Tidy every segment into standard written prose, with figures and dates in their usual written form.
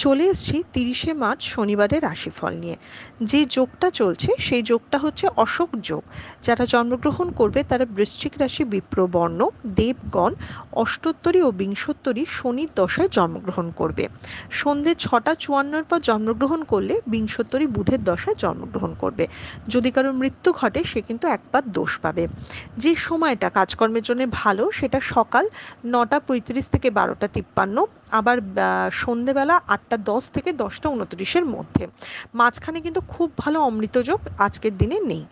চলে এসেছি 30শে মার্চ শনিবারের রাশিফল নিয়ে। যে যোগটা চলছে সেই যোগটা হচ্ছে অশোক যোগ। যারা জন্মগ্রহণ করবে তারা বৃশ্চিক রাশি, বিপ্রবর্ণ, দেবগণ, অষ্টোত্তরী ও বিংশোত্তরী শনির দশায় জন্মগ্রহণ করবে। সন্ধে 6:54 পর জন্মগ্রহণ করলে বিংশোত্তরী বুধের দশায় জন্মগ্রহণ করবে। যদি কারোর মৃত্যু ঘটে সে কিন্তু একবার দোষ পাবে। যে সময়টা কাজকর্মের জন্য ভালো সেটা সকাল 9:35 থেকে 12:53, আবার সন্ধেবেলা 8:10 থেকে 10:29 মধ্যে। মাঝখানে কিন্তু খুব ভালো অমৃতযোগ আজকের দিনে নেই।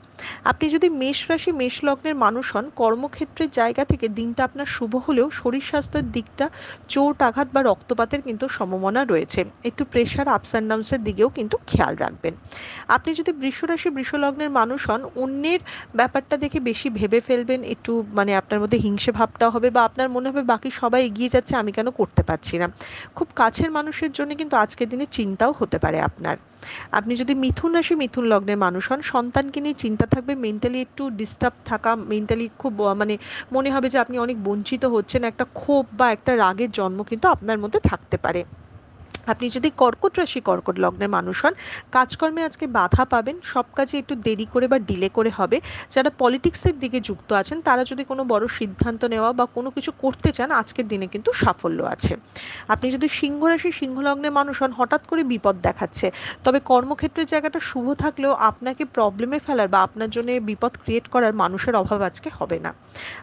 আপনি যদি মেষ রাশি, মেষ লগ্নের মানুষ হন, কর্মক্ষেত্রের জায়গা থেকে দিনটা আপনার শুভ হলেও শরীর স্বাস্থ্যের দিকটা চোট, আঘাত বা রক্তপাতের কিন্তু সম্ভাবনা রয়েছে। একটু প্রেশার, আপস অ্যান্ড ডাউনসের দিকেও কিন্তু খেয়াল রাখবেন। আপনি যদি বৃষ রাশি, বৃষ লগ্নের মানুষ হন, অন্যের ব্যাপারটা দেখে বেশি ভেবে ফেলবেন, একটু আপনার মধ্যে হিংসে ভাবটা হবে বা আপনার মনে হবে বাকি সবাই এগিয়ে যাচ্ছে, আমি কেন করতে পারছি না। খুব কাছের মানুষের জন্য কিন্তু আজকের দিনে চিন্তাও হতে পারে আপনার। আপনি যদি মিথুন রাশি, মিথুন লগ্নের মানুষ হন, সন্তানকে নিয়ে চিন্তা থাকবে, মেন্টালি একটু ডিস্টার্ব থাকা, মেন্টালি খুব মনে হবে যে আপনি অনেক বঞ্চিত হচ্ছেন, একটা ক্ষোভ বা একটা রাগের জন্ম কিন্তু আপনার মধ্যে থাকতে পারে। আপনি যদি কর্কট রাশি, কর্কট লগ্নের মানুষ হন, কাজকর্মে আজকে বাধা পাবেন, সব কাজে একটু দেরি করে বা ডিলে করে হবে। যারা পলিটিক্সের দিকে যুক্ত আছেন তারা যদি কোনো বড় সিদ্ধান্ত নেওয়া বা কোনো কিছু করতে চান, আজকের দিনে কিন্তু সাফল্য আছে। আপনি যদি সিংহ রাশি, সিংহ লগ্নের মানুষ হন, হঠাৎ করে বিপদ দেখাচ্ছে, তবে কর্মক্ষেত্রের জায়গাটা শুভ থাকলেও আপনাকে প্রবলেমে ফেলার বা আপনার জন্য বিপদ ক্রিয়েট করার মানুষের অভাব আজকে হবে না।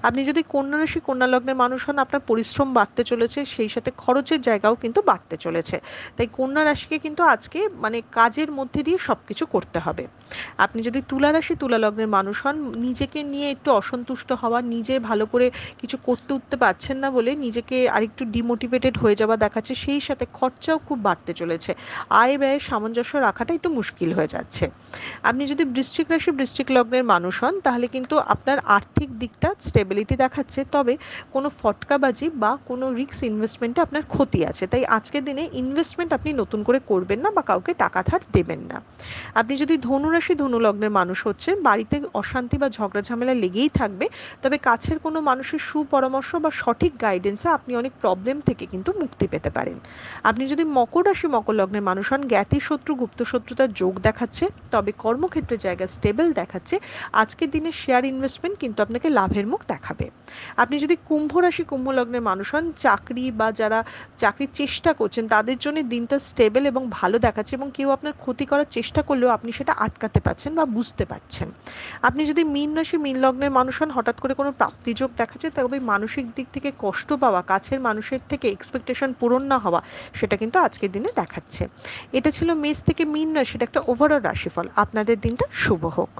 আপনি যদি কন্যা রাশি, কন্যা লগ্নের মানুষ হন, আপনার পরিশ্রম বাড়তে চলেছে, সেই সাথে খরচের জায়গাও কিন্তু বাড়তে চলেছে। তাই কন্যা রাশিকে কিন্তু আজকে কাজের মধ্যে দিয়ে সব কিছু করতে হবে। আপনি যদি তুলা রাশি, তুলা লগ্নের মানুষ হন, নিজেকে নিয়ে একটু অসন্তুষ্ট হওয়া, নিজে ভালো করে কিছু করতে উঠতে পারছেন না বলে নিজেকে আরেকটু ডিমোটিভেটেড হয়ে যাওয়া দেখাচ্ছে, সেই সাথে খরচাও খুব বাড়তে চলেছে। আয় ব্যয়ের সামঞ্জস্য রাখাটা একটু মুশকিল হয়ে যাচ্ছে। আপনি যদি বৃশ্চিক রাশি, বৃশ্চিক লগ্নের মানুষ হন, তাহলে কিন্তু আপনার আর্থিক দিকটা স্টেবিলিটি দেখাচ্ছে, তবে কোনো ফটকাবাজি বা কোনো রিস্ক ইনভেস্টমেন্টে আপনার ক্ষতি আছে। তাই আজকের দিনে ইনভেস্টমেন্ট আপনি নতুন করে করবেন না বা কাউকে টাকা ধার দেবেন না। আপনি যদি ধনুরাশি, ধনু লগ্নের মানুষ হচ্ছেন, বাড়িতে অশান্তি বা ঝগড়া ঝামেলা লেগেই থাকবে, তবে কাছের কোনো মানুষের সুপরামর্শ বা সঠিক গাইডেন্সে আপনি অনেক প্রবলেম থেকে কিন্তু মুক্তি পেতে পারেন। আপনি যদি মকর রাশি, মকর লগ্নের মানুষ হন, জ্ঞাতি শত্রু, গুপ্ত শত্রুতার যোগ দেখাচ্ছে, তবে কর্মক্ষেত্রের জায়গা স্টেবল দেখাচ্ছে। আজকের দিনে শেয়ার ইনভেস্টমেন্ট কিন্তু আপনাকে লাভের মুখ দেখাবে। আপনি যদি কুম্ভ রাশি, কুম্ভ লগ্নের মানুষ হন, চাকরি বা যারা চাকরির চেষ্টা করছেন তাদের জন্য দিনটা স্টেবল এবং ভালো দেখাচ্ছে, এবং কেউ আপনার ক্ষতি করার চেষ্টা করলেও আপনি সেটা আটকাতে পারছেন বা বুঝতে পারছেন। আপনি যদি মীন রাশি, মীন লগ্নের মানুষ হন, হঠাৎ করে কোনো প্রাপ্তিযোগ দেখাচ্ছে, তবে মানসিক দিক থেকে কষ্ট পাওয়া, কাছের মানুষের থেকে এক্সপেকটেশন পূরণ না হওয়া, সেটা কিন্তু আজকের দিনে দেখাচ্ছে। এটা ছিল মেষ থেকে মীন রাশির একটা ওভারঅল রাশিফল। আপনাদের দিনটা শুভ হোক।